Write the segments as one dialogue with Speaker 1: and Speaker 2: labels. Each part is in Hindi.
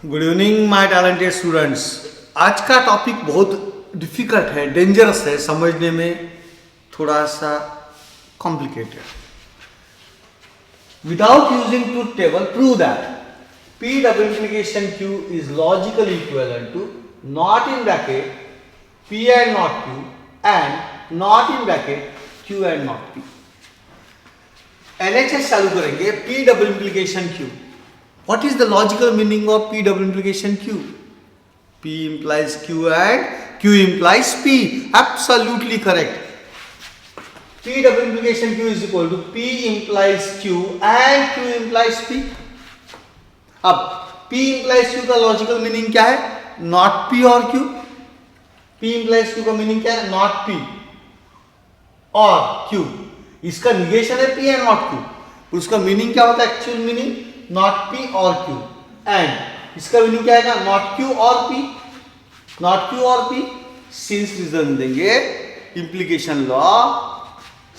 Speaker 1: Good evening my talented students. आज का टॉपिक बहुत डिफिकल्ट है, डेंजरस है, समझने में थोड़ा सा complicated. Without using truth table prove that P double implication Q is logically equivalent to not in bracket P and not Q and not in bracket Q and not P। LHS चालू करेंगे। P double implication Q, what is the logical meaning of P double implication Q? P implies Q and Q implies P. Absolutely correct. P double implication Q is equal to P implies Q and Q implies P. अब P implies Q का लॉजिकल मीनिंग क्या है? नॉट P और Q। P implies Q का मीनिंग क्या है? नॉट P और Q। इसका निगेशन है P एंड नॉट Q। उसका मीनिंग क्या होता है? एक्चुअल मीनिंग नॉट P और Q। एंड इसका मीनिंग क्या है? नॉट Q और P। नॉट Q और P। सिंस रीजन देंगे implication law,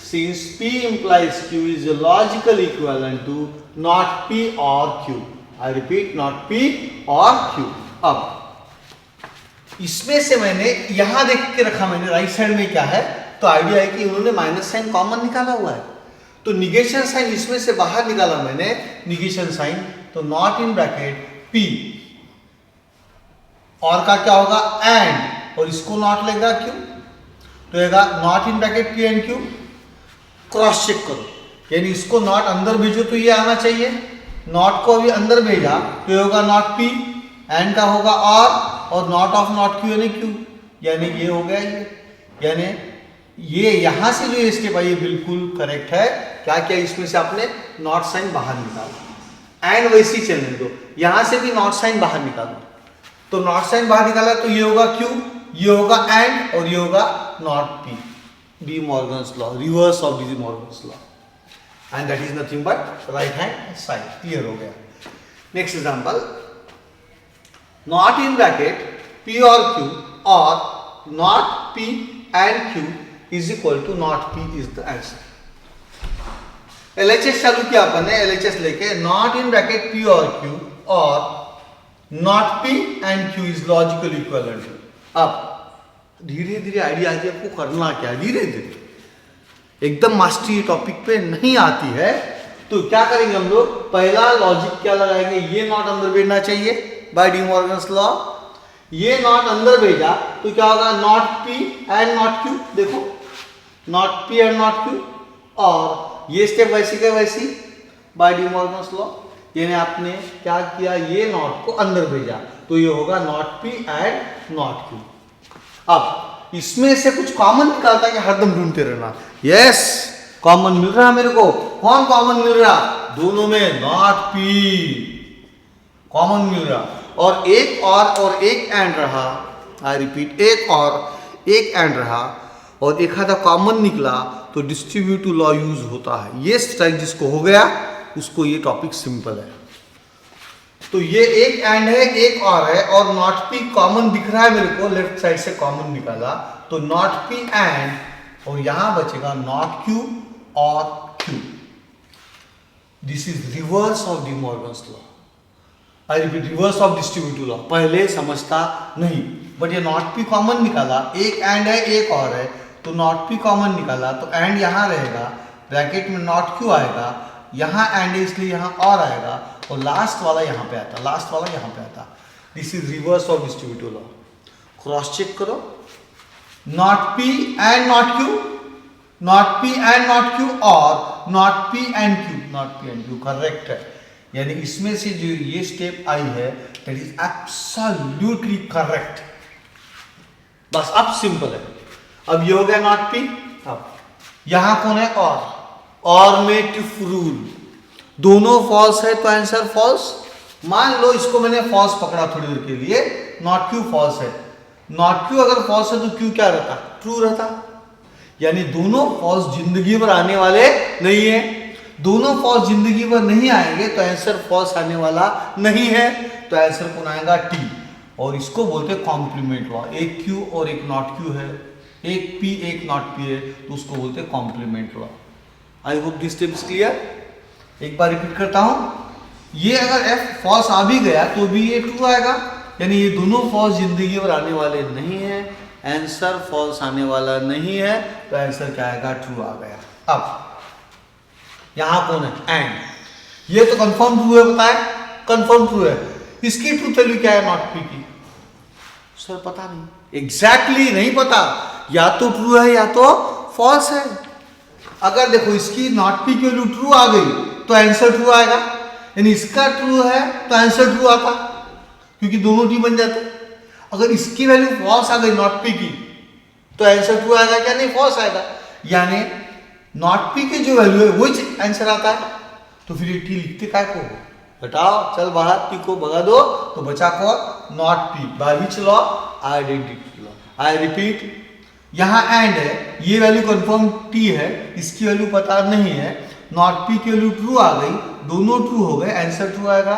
Speaker 1: since P implies Q is logically equivalent to not P or Q। I repeat, not P or Q। अब इसमें से मैंने यहां देख के रखा, मैंने राइट साइड में क्या है, तो आइडिया है कि उन्होंने माइनस साइन कॉमन निकाला हुआ है, तो निगेशन साइन इसमें से बाहर निकाला मैंने, निगेशन साइन, तो नॉट इन ब्रैकेट P और का क्या होगा? एंड, और इसको नॉट लेगा Q, तो रहेगा not in bracket P and Q। Cross check करो, यानी इसको नॉट अंदर भेजो तो ये आना चाहिए, नॉट को अभी अंदर भेजा तो ये होगा नॉट P, एंड का होगा और नॉट ऑफ नॉट Q यानी Q, यानी ये हो गया ये, यानी ये यहां से जो स्टेप आई ये बिल्कुल करेक्ट है। क्या क्या इसमें से आपने नॉट साइन बाहर निकाला, एंड वैसे ही चलने दो, यहां से भी नॉट साइन बाहर निकालो, तो नॉट साइन बाहर निकाला तो ये होगा Q, ये होगा एंड, और ये होगा not P। De Morgan's law, reverse of De Morgan's law, and that is nothing but right hand side। Clear हो गया। Next example, not in bracket P और Q और not P and Q is equal to not P is the answer. LHS चालू किया अपन ने, LHS लेके नॉट इन ब्रैकेट P और Q और not P and Q is logically equivalent. अब धीरे धीरे आइडिया आ गया आपको करना क्या है, धीरे धीरे, एकदम मास्टरी टॉपिक पे नहीं आती है, तो क्या करेंगे हम लोग? पहला लॉजिक क्या लगाएंगे? ये नॉट अंदर भेजना चाहिए बाय डी मॉर्गन्स लॉ। ये नॉट अंदर भेजा तो क्या होगा? Not P and not Q। देखो not P and not Q, और ये स्टेप वैसी का वैसी बाय डी मॉर्गन्स लॉ, यानी आपने क्या किया? ये नॉट को अंदर भेजा तो ये होगा not P and not Q। अब इसमें से कुछ कॉमन निकालता है कि हरदम ढूंढते रहना। यस, कॉमन मिल रहा है मेरे को। कौन कॉमन मिल रहा? दोनों में नॉट P कॉमन मिल रहा, और एक और एक एंड रहा। आई रिपीट, एक और एक एंड रहा, और एक आधा कॉमन निकला तो डिस्ट्रीब्यूटिव लॉ यूज होता है। ये स्ट्राइक जिसको हो गया उसको ये टॉपिक सिंपल है। तो ये एक एंड है, एक और है, और नॉट P कॉमन दिख रहा है मेरे को, लेफ्ट साइड से कॉमन निकाला तो नॉट P एंड, और यहां बचेगा नॉट Q और Q। This is reverse of De Morgan's law. I repeat, reverse of distributive law. पहले समझता नहीं, बट ये नॉट P कॉमन निकाला, एक एंड है एक और है, तो नॉट P कॉमन निकाला तो एंड यहां रहेगा, ब्रैकेट में नॉट Q आएगा, यहां एंड है इसलिए यहां और आएगा, और लास्ट वाला यहां पे आता, लास्ट वाला यहां पे आता। This is reverse of distributive law. Cross check करो, not P and not Q, not P and not Q और not P and Q, not P and Q correct है। यानी इसमें से जो ये स्टेप आई है दैट इज एब्सोल्युटली करेक्ट। बस अब सिंपल है। अब ये हो गया नॉट P। अब यहां कौन है? और में टिफ रूल, दोनों फॉल्स है तो आंसर फॉल्स। मान लो इसको मैंने फॉल्स पकड़ा थोड़ी देर के लिए, नॉट Q फॉल्स है, नॉट Q अगर फॉल्स है तो Q क्या रहता? ट्रू रहता। यानी दोनों फॉल्स जिंदगी भर आने वाले नहीं है, दोनों फॉल्स जिंदगी भर नहीं आएंगे तो आंसर फॉल्स आने वाला नहीं है, तो आंसर कौन आएगा? T। और इसको बोलते हैं कॉम्प्लीमेंट लॉ। एक Q और एक नॉट Q है, एक P एक नॉट P है, तो उसको बोलते हैं complement law. I hope this step is clear. एक बार रिपीट करता हूं, ये अगर एफ फॉल्स आ भी गया तो भी ये ट्रू आएगा, यानी ये दोनों फॉल्स जिंदगी भर आने वाले नहीं है, आंसर फॉल्स आने वाला नहीं है, तो आंसर क्या आएगा? ट्रू आ गया। अब यहां कौन है? एंड। ये तो कंफर्म ट्रू है, बताए कंफर्म ट्रू है। इसकी ट्रूथ वैल्यू क्या है नॉट पी की? सर पता नहीं, एग्जैक्टली नहीं पता, या तो ट्रू है या तो फॉल्स है। अगर देखो इसकी नॉट पी की वैल्यू ट्रू आ गई तो आंसर ट्रू आएगा, यानी इसका ट्रू है तो आंसर ट्रू आता, क्योंकि दोनों टी बन जाते। अगर इसकी वैल्यू फॉल्स आ गई नॉट पी की तो आंसर ट्रू आएगा क्या? नहीं, फॉल्स आएगा। यानी नॉट पी की जो वैल्यू है वही आंसर आता है, तो फिर ये टी लिखते काय को? हटाओ, चल बाहर, टी को भगा दो, तो बचा को not P. Bye which law? Identity law. I repeat, यहां एंड है, ये वैल्यू कंफर्म टी है, इसकी वैल्यू पता नहीं है, नॉट पी की वैल्यू ट्रू आ गई, दोनों ट्रू हो गए, आंसर ट्रू आएगा।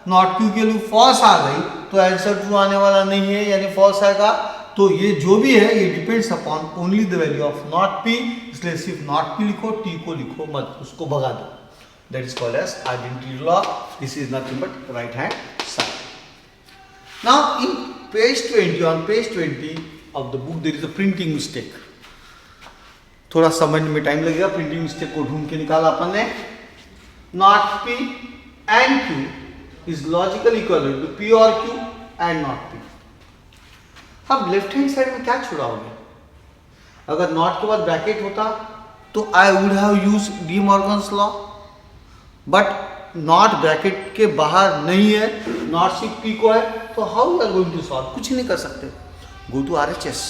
Speaker 1: नॉट क्यू की वैल्यू फॉल्स आ गई तो आंसर ट्रू आने वाला नहीं है, यानी फॉल्स आएगा। तो ये जो भी है ये depends upon only the value of not P, इसलिए सिर्फ नॉट पी लिखो, टी को लिखो मत, उसको भगा दो। That is called as identity law. This is nothing but right hand side. Now in page 20, on page 20 of the book there is a printing mistake. थोड़ा समझ में टाइम लगेगा, प्रिंटिंग मिस्टेक को ढूंढ के निकाला अपन ने। Not P and Q is logical equivalent to P और क्यू एंड नॉट पी। अब लेफ्ट हैंड साइड में क्या छुड़ाओगे? अगर नॉट के बाद ब्रैकेट होता तो I would have use D Morgan's law, but not bracket के बाहर नहीं है, नॉट सिर्फ पी को है, तो how you are going to solve? कुछ नहीं कर सकते। Go to RHS,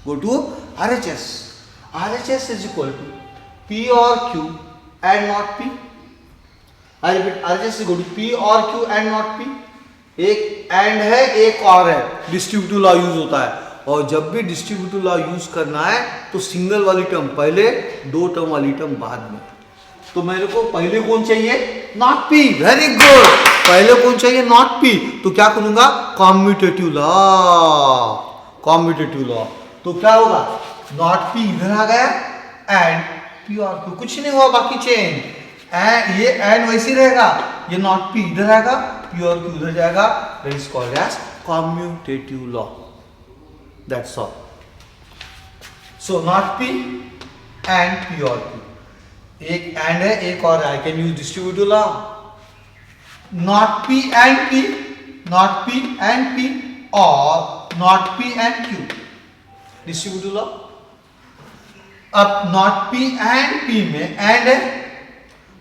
Speaker 1: go to RHS। RHS is equal to P or Q and not P. I repeat, RHS is equal to P or Q and not P. एक एंड है, एक और है, डिस्ट्रीब्यूटिव लॉ यूज होता है, और जब भी डिस्ट्रीब्यूटिव लॉ यूज करना है तो सिंगल वाली टर्म पहले, दो टर्म वाली टर्म बाद में। तो मेरे को पहले कौन चाहिए? Not P. वेरी गुड, पहले कौन चाहिए? Not P. तो क्या करूंगा? Commutative law, commutative law. तो क्या होगा? नॉट पी इधर आ गया एंड पी और क्यू, कुछ नहीं हुआ, बाकी चेंज। ये एंड वैसे रहेगा, ये नॉट पी इधर आएगा, पी और क्यू उधर जाएगा। That is called as commutative law. That's all. So not P and P और क्यू, एक एंड है, एक और I can use distributive law. Not P and P, not P and P, और not P and Q, distributive law. अब नॉट पी एंड पी में एंड है,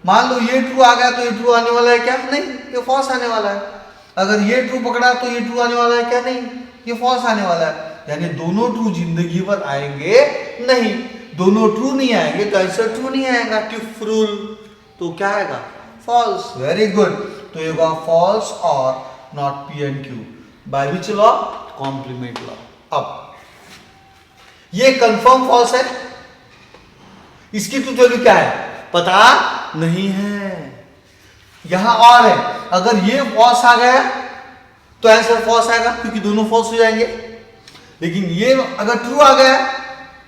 Speaker 1: मान लो ये ट्रू आ गया तो ये ट्रू आने वाला है क्या? नहीं, ये फॉल्स आने वाला है। अगर ये ट्रू पकड़ा तो ये ट्रू आने वाला है क्या? नहीं, ये फॉल्स आने वाला है। यानी दोनों ट्रू जिंदगी भर आएंगे नहीं, दोनों ट्रू नहीं आएंगे तो आंसर ट्रू नहीं आएगा, ट्यूफ रूल। तो क्या आएगा? फॉल्स। वेरी गुड, तो ये होगा फॉल्स और not P and Q. By which law? Complement law. अब ये कंफर्म फॉल्स है, इसकी ट्रूथ वैल्यू क्या है? पता नहीं है। यहां और है, अगर ये फॉल्स आ गया तो आंसर फॉल्स आएगा, क्योंकि दोनों फॉल्स हो जाएंगे। लेकिन ये अगर ट्रू आ गया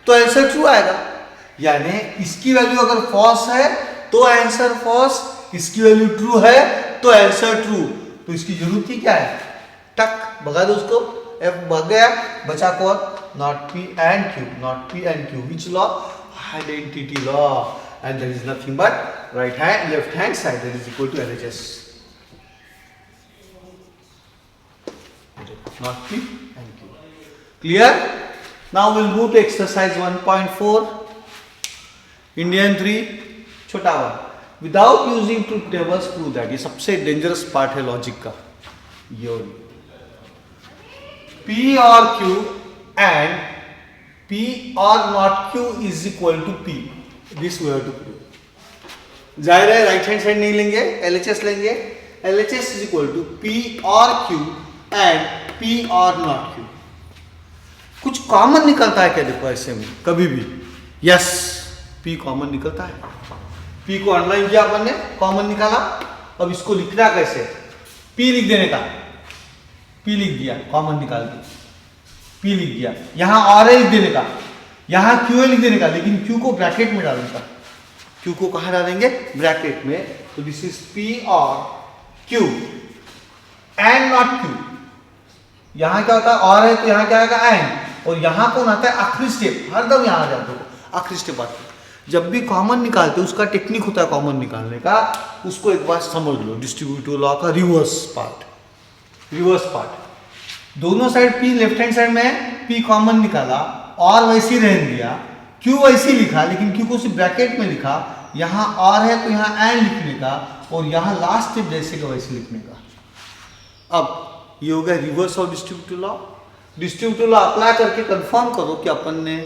Speaker 1: तो आंसर ट्रू आएगा, यानी इसकी वैल्यू अगर फॉल्स है तो आंसर फॉल्स, इसकी वैल्यू ट्रू है तो आंसर ट्रू। तो इसकी जरूरत ही क्या है? टक भगा दो उसको, एफ भग गया, बचा कौन? Not P and Q, not P and Q. Which law? Identity law, and there is nothing but right hand, left hand side, that is equal to LHS. Not P and Q. Clear? Now we'll move to exercise 1.4. Indian 3, छोटा one. Without using truth tables, prove that. ये सबसे डेंजरस पार्ट है लॉजिक का. ये P और Q and P or not Q is equal to P. This we have to prove. जाहिर है राइट हैंड साइड नहीं लेंगे, LHS लेंगे. LHS is equal to P or Q and P or not Q. कुछ कॉमन निकलता है क्या? देखो ऐसे में कभी भी यस, P कॉमन निकलता है. P को अंडरलाइन किया अपन ने, कॉमन निकाला. अब इसको लिखना कैसे? P लिख देने का, P लिख दिया, कॉमन निकाल के P लिख दिया. यहां और लिख देने का, यहां QA लिख देने का, लेकिन Q को ब्रैकेट में डालने का. Q को कहां डालेंगे? ब्रैकेट में. तो दिस इज P और क्यू एंड नॉट क्यू। यहां क्या होता है और है तो यहां क्या आएगा एंड, और यहां कौन आता है आखिरी स्टेप, हरदम यहां आ जाते हो आखिरी स्टेप आते हैं। जब भी कॉमन निकालते हो उसका टेक्निक होता है कॉमन निकालने का, उसको एक बार समझ लो। डिस्ट्रीब्यूटिव लॉ का रिवर्स पार्ट, दोनों side P left hand side में पी कॉमन निकाला और वैसे ही रहने दिया, क्यू वैसे ही लिखा लेकिन क्यू को सिर्फ ब्रैकेट में लिखा, यहाँ और है तो यहाँ एंड लिखने का, और यहाँ लास्ट स्टेप जैसे का वैसे लिखने का। अब ये हो गया reverse of distributive law. Distributive law apply करके कंफर्म करो कि अपन ने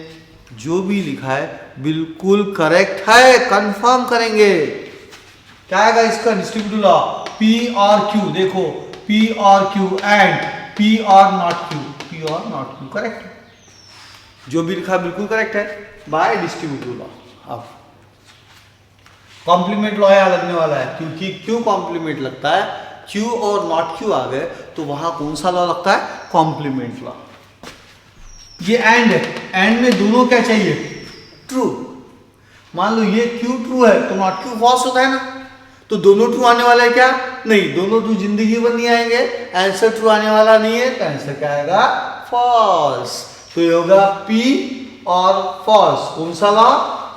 Speaker 1: जो भी लिखा है बिल्कुल करेक्ट है, कंफर्म करेंगे। क्या आएगा इसका डिस्ट्रीब्यूटिव लॉ, पी और क्यू, देखो पी और क्यू एंड पी और नॉट क्यू, पी और नॉट क्यू करेक्ट है, जो भी लिखा बिल्कुल करेक्ट है बाय डिस्ट्रीब्यूटिव लॉ। अब कॉम्प्लीमेंट लॉ यहाँ लगने वाला है, क्योंकि क्यू कॉम्प्लीमेंट लगता है, क्यू और नॉट क्यू आ गए तो वहां कौन सा लॉ लगता है, कॉम्प्लीमेंट लॉ। ये एंड है, एंड में दोनों क्या चाहिए, ट्रू। मान लो ये क्यू ट्रू है तो नॉट क्यू फॉल्स होता है ना, तो दोनों ट्रू आने वाला है क्या, नहीं, दोनों ट्रू जिंदगी भर नहीं आएंगे, आंसर ट्रू आने वाला नहीं है तो आंसर क्या आएगा, फॉल्स। तो ये होगा पी और फॉल्स, कौन सा लॉ,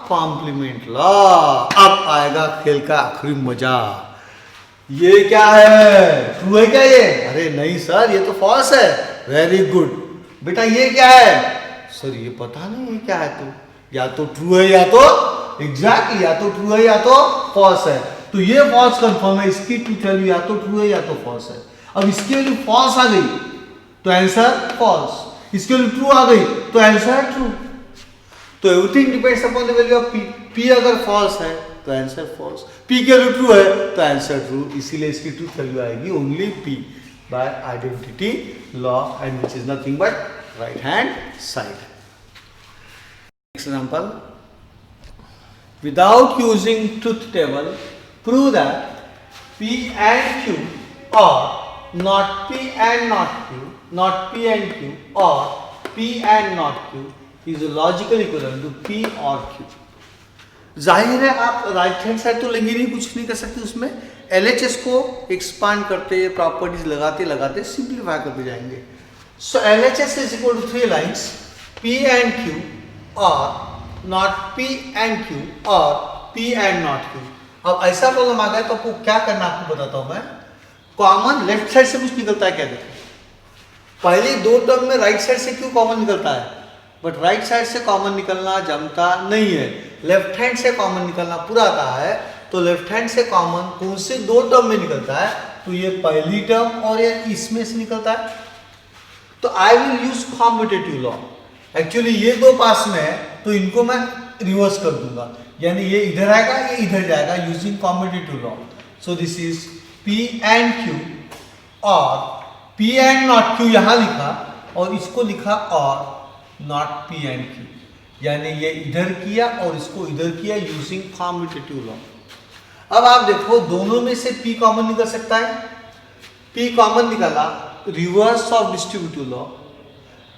Speaker 1: कॉम्प्लीमेंट लॉ। अब आएगा खेल का आखिरी मजा। ये क्या है, ट्रू है क्या ये, अरे नहीं सर ये तो फॉल्स है, वेरी गुड। बेटा ये क्या है, सर ये पता नहीं है क्या है, तो या तो ट्रू है या तो एग्जैक्टली या तो ट्रू है या तो फॉल्स है, तो ये फॉल्स कंफर्म है, इसकी ट्रू वैल्यू या तो ट्रू है या तो फॉल्स है। अब इसकी वैल्यू फॉल्स आ गई तो आंसर फॉल्स, इसकी वैल्यू ट्रू आ गई तो आंसर ट्रू। तो everything depends upon the value of P. P अगर फॉल्स है तो आंसर फॉल्स, पी की वैल्यू ट्रू है तो आंसर ट्रू, इसीलिए इसकी ट्रू वैल्यू आएगी only P by identity law, and which is nothing but right hand side. Example, without using truth table, prove that P and Q or not P and not Q, not P and Q or P and not Q is logical equivalent to P or Q। जाहिर है आप राइट हैंड साइड तो लेंगे नहीं, कुछ नहीं कर सकते उसमें, LHS को एक्सपांड करते प्रॉपर्टीज लगाते लगाते सिंप्लीफाई करते जाएंगे। सो LHS is equal to 3 lines, P and Q और नॉट P and Q और P and not Q। अब ऐसा प्रॉब्लम आ गया तो आपको क्या करना, आपको बताता हूं मैं। कॉमन लेफ्ट साइड से कुछ निकलता है क्या, देखो पहले दो टर्म में राइट साइड से क्यों कॉमन निकलता है, बट राइट साइड से कॉमन निकलना जमता नहीं है, लेफ्ट हैंड से कॉमन निकलना पूरा आता है। तो लेफ्ट हैंड से कॉमन कौन से दो टर्म में निकलता है, तो ये पहली टर्म और ये इसमें से निकलता है। तो I will use competitive law. Actually ये दो पास में है तो इनको मैं रिवर्स कर दूंगा, यानी ये इधर आएगा ये इधर जाएगा, using competitive law. So this is P and Q और P and not Q यहां लिखा और इसको लिखा और नॉट P and Q, यानी ये इधर किया और इसको इधर किया यूजिंग कॉम्पिटेटिव लॉ। अब आप देखो दोनों में से P कॉमन निकल सकता है, P कॉमन निकाला, reverse of distributive law,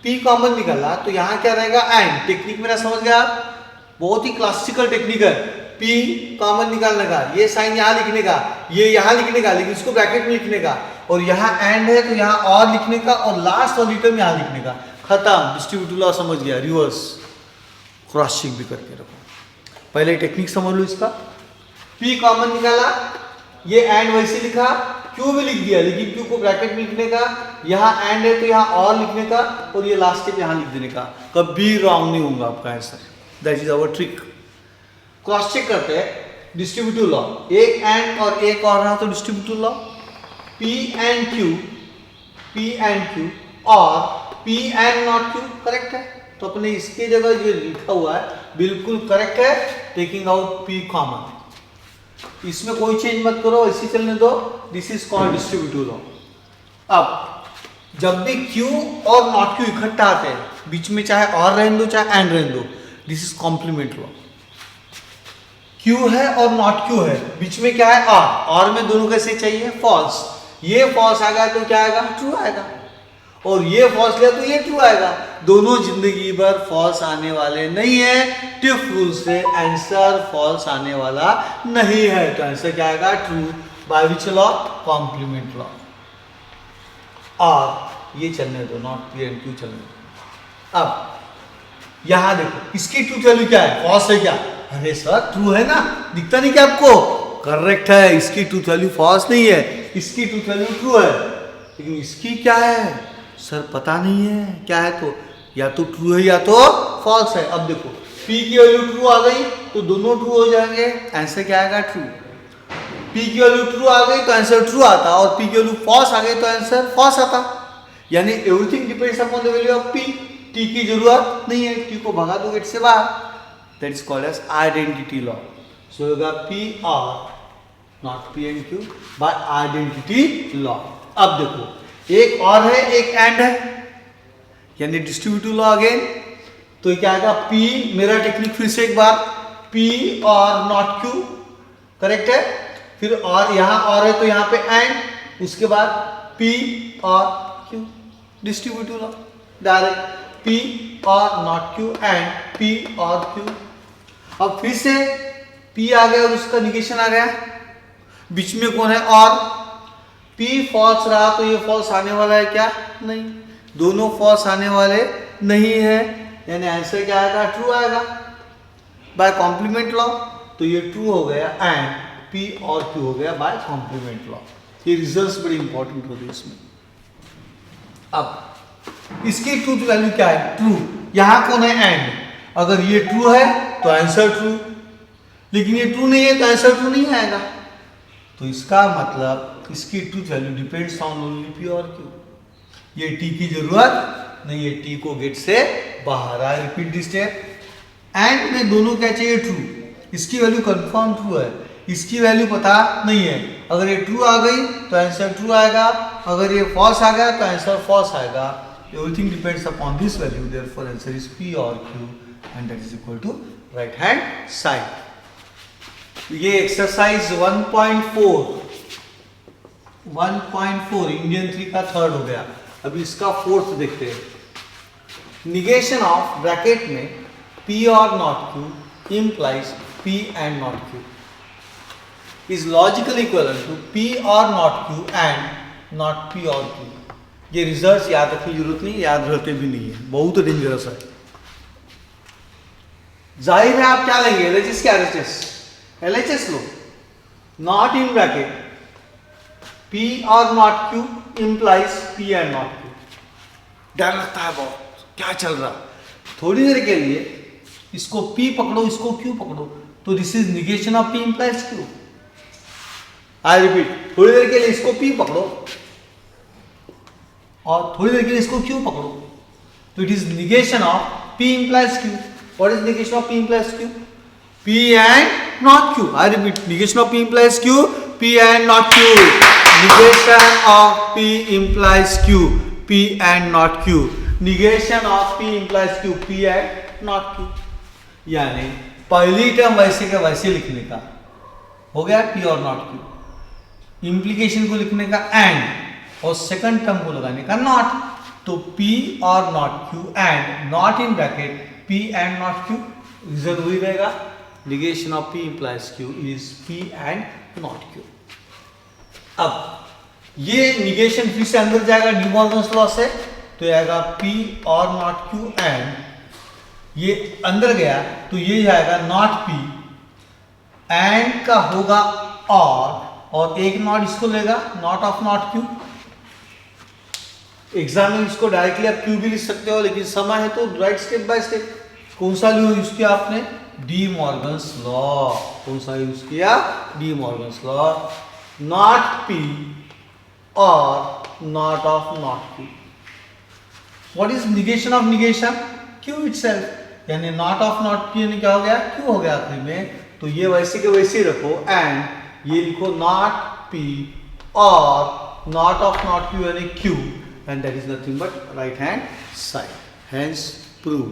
Speaker 1: P common निकाला तो यहां क्या रहेगा, एंड। टेक्निक मेरा समझ गया आप, बहुत ही क्लासिकल टेक्निक है, P कॉमन निकालने का, ये साइन यहां लिखने का, ये यहां लिखने का, लेकिन इसको ब्रैकेट में लिखने का, और यहां एंड है तो यहां और लिखने का, और लास्ट वाली टर्म यहां लिखने का, खत्म। डिस्ट्रीब्यूटिव लॉ समझ गया, रिवर्स। क्रॉस चेक भी करके रखो, पहले टेक्निक समझ लो इसका। P कॉमन निकाला, ये एंड वैसे लिखा, Q भी लिख दिया, लेकिन Q को ब्रैकेट में लिखने का, यहाँ एंड है तो यहाँ और लिखने का, और ये लास्ट स्टेप यहाँ लिख देने का, कभी रॉन्ग नहीं होगा आपका answer. That is our trick. Cross check करते हैं डिस्ट्रीब्यूटिव लॉ, एक एंड और एक और रहा तो distributive law, P and Q और P and not Q correct है, तो अपने इसके जगह जो लिखा हुआ है बिल्कुल करेक्ट है, टेकिंग आउट P कॉमन, इसमें कोई चेंज मत करो, ऐसे चलने दो। This is called distributive law. अब जब भी Q और नॉट Q इकट्ठा आते हैं, बीच में चाहे और रहने दो चाहे एंड रहने दो, this is complement law. Q है और नॉट Q है, बीच में क्या है, और में दोनों कैसे चाहिए, फॉल्स। ये फॉल्स आएगा तो क्या आएगा, ट्रू आएगा, और ये फॉल्स लिया तो ये ट्रू आएगा। दोनों जिंदगी भर फॉल्स आने वाले नहीं है, टिफ रूल से आंसर फॉल्स आने वाला नहीं है, तो आंसर क्या आएगा, true. By which law? Complement law. और ये चलने दो, नॉट पी एंड क्यू चलने दो। अब यहां देखो, इसकी ट्रूथ वैल्यू क्या है? फॉल्स है क्या? अरे सर ट्रू है ना, दिखता नहीं क्या आपको? करेक्ट है, इसकी ट्रूथ वैल्यू फॉल्स नहीं है, इसकी ट्रूथ वैल्यू ट्रू है। लेकिन इसकी क्या है सर? पता नहीं है क्या है, तो या तो ट्रू है या तो फॉल्स है। अब देखो P की वैल्यू ट्रू आ गई तो दोनों ट्रू हो जाएंगे, आंसर क्या आएगा? ट्रू। P की वैल्यू ट्रू आ गई तो आंसर ट्रू आता, और P की वैल्यू फॉल्स आ गई तो आंसर फॉल्स आता। यानी everything depends upon the value of P। T की जरूरत नहीं है, T को भगा दो गेट से बाहर। That is called as identity law. So होगा P और not P and Q by identity law. अब देखो एक और है, एक एंड है, यानी डिस्ट्रीब्यूटिव लॉ अगेन। तो ये क्या आएगा? P, मेरा टेक्निक फिर से एक बार, P और नॉट Q, करेक्ट है। फिर और यहाँ और है तो यहाँ पे एंड, उसके बाद P और Q, distributive law direct, P और नॉट Q एंड P और Q। अब फिर से P आ गया और उसका निगेशन आ गया, बीच में कौन है? और P फॉल्स रहा तो ये फॉल्स आने वाला है क्या? नहीं, दोनों फॉल्स आने वाले नहीं है, यानी आंसर क्या आएगा? ट्रू आएगा बाय कॉम्प्लीमेंट लॉ। तो ये ट्रू हो गया एंड P और Q हो गया बाय कॉम्प्लीमेंट लॉ। ये रिजल्ट्स बड़ी इंपॉर्टेंट होते हैं इसमें। अब इसकी ट्रूथ वैल्यू क्या है? ट्रू। यहां कौन है? एंड। अगर ये ट्रू है तो आंसर ट्रू, लेकिन ये ट्रू नहीं है तो आंसर ट्रू नहीं आएगा। तो इसका मतलब इसकी truth value depends on only P और Q। ये T की जरूरत नहीं है, T को गेट से बाहर आए। Repeat this step. एंड में दोनों क्या चाहिए? ट्रू। इसकी वैल्यू कंफर्म ट्रू है, इसकी वैल्यू पता नहीं है। अगर ये ट्रू आ गई तो आंसर ट्रू आएगा, अगर ये फॉल्स आ गया तो आंसर फॉल्स आएगा। Everything depends upon this value, therefore answer is P और Q and that is equal to right hand side. ये एक्सरसाइज 1.4 इंडियन 3 का थर्ड हो गया। अभी इसका फोर्थ देखते हैं। निगेशन ऑफ ब्रैकेट में P और not Q implies P and not Q is logically equivalent to P or not Q and not P or Q। ये रिजल्ट्स याद रखने की जरूरत नहीं, याद रहते भी नहीं है, बहुत डेंजरस है। जाहिर है आप क्या लेंगे? LHS क्या? LHS low. Not in bracket P और not Q implies P and not Q। डर लगता है बहुत, क्या चल रहा? थोड़ी देर के लिए इसको P पकड़ो, इसको Q पकड़ो, तो this is negation of P implies Q। I repeat, थोड़ी देर के लिए इसको P पकड़ो और थोड़ी देर के लिए इसको Q पकड़ो, तो it is negation of P implies Q। What is negation of P implies Q? P and not Q। I repeat, negation of P implies Q, P and not Q। Negation of P implies Q, P and not Q। Negation of P implies Q, P and not Q। यानी पहली टर्म वैसे का वैसे लिखने का हो गया P और नॉट Q, इंप्लीकेशन को लिखने का एंड, और सेकंड टर्म को लगाने का नॉट। तो P और not Q and not in bracket P and not Q, result वही रहेगा। Negation of P implies Q is P and not Q। अब ये निगेशन फिर से अंदर जाएगा डी मॉर्गन्स लॉ से, तो आएगा P और नॉट Q एंड, ये अंदर गया तो ये जाएगा नॉट P एंड का होगा और एक नॉट इसको लेगा, not of not Q। Exam में इसको डायरेक्टली आप Q भी लिख सकते हो, लेकिन समय है तो राइट स्टेप बाय स्टेप। कौन सा यूज किया आपने? D Morgan's law. कौन सा यूज किया? D Morgan's law. Not P और not of not Q। What is negation of negation? Q itself. यानी नॉट ऑफ नॉट Q यानी क्या हो गया? Q हो गया आखिर में। तो ये वैसे के वैसे ही रखो एंड ये लिखो नॉट P और नॉट ऑफ नॉट Q यानी Q, and that is nothing but right hand side, hence prove.